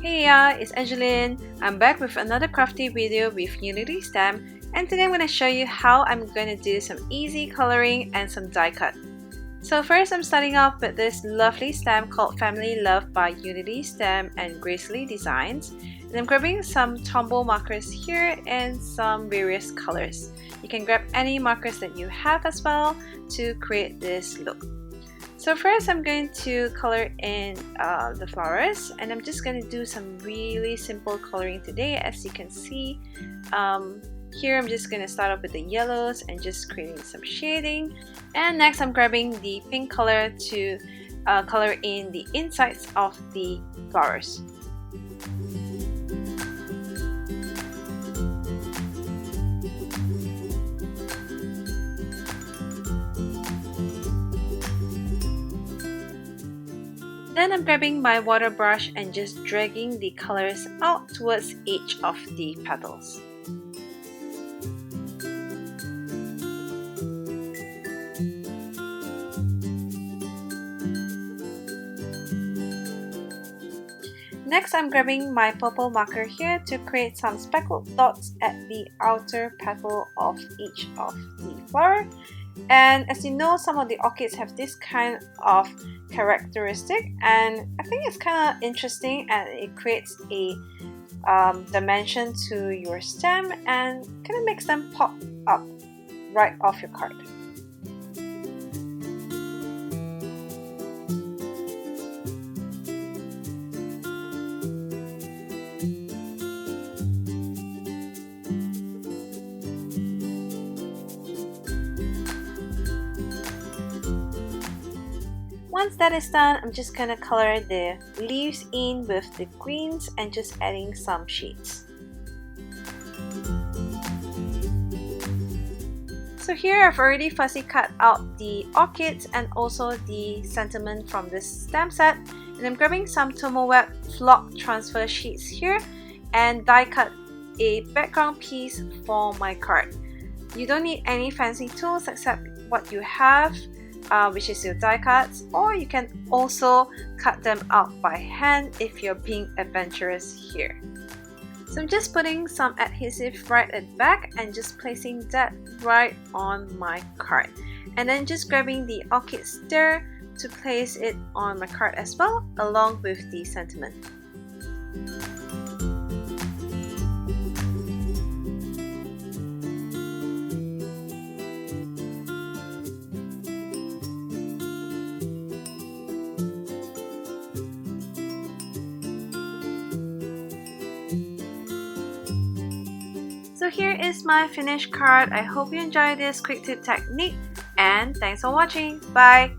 Hey ya, it's Angeline. I'm back with another crafty video with Unity stem, and today I'm going to show you how I'm going to do some easy coloring and some die cut. So first I'm starting off with this lovely stem called Family Love by Unity Stem and Gracefully Designs. And I'm grabbing some Tombow markers here and some various colors. You can grab any markers that you have as well to create this look. So first I'm going to color in the flowers, and I'm just going to do some really simple coloring today. As you can see here, I'm just going to start off with the yellows and just creating some shading, and next I'm grabbing the pink color to color in the insides of the flowers. Then I'm grabbing my water brush and just dragging the colors out towards each of the petals. Next, I'm grabbing my purple marker here to create some speckled dots at the outer petal of each of the flower. And as you know, some of the orchids have this kind of characteristic, and I think it's kind of interesting, and it creates a dimension to your stem and kind of makes them pop up right off your card. Once that is done, I'm just going to color the leaves in with the greens and just adding some shades. So here I've already fussy cut out the orchids and also the sentiment from this stem set, and I'm grabbing some Thermoweb flock transfer sheets here and die cut a background piece for my card. You don't need any fancy tools except what you have, which is your die cuts, or you can also cut them out by hand if you're being adventurous here. So I'm just putting some adhesive right at the back and just placing that right on my card, and then just grabbing the orchid stir to place it on my card as well, along with the sentiment. So here is my finished card. I hope you enjoyed this quick tip technique, and thanks for watching. Bye!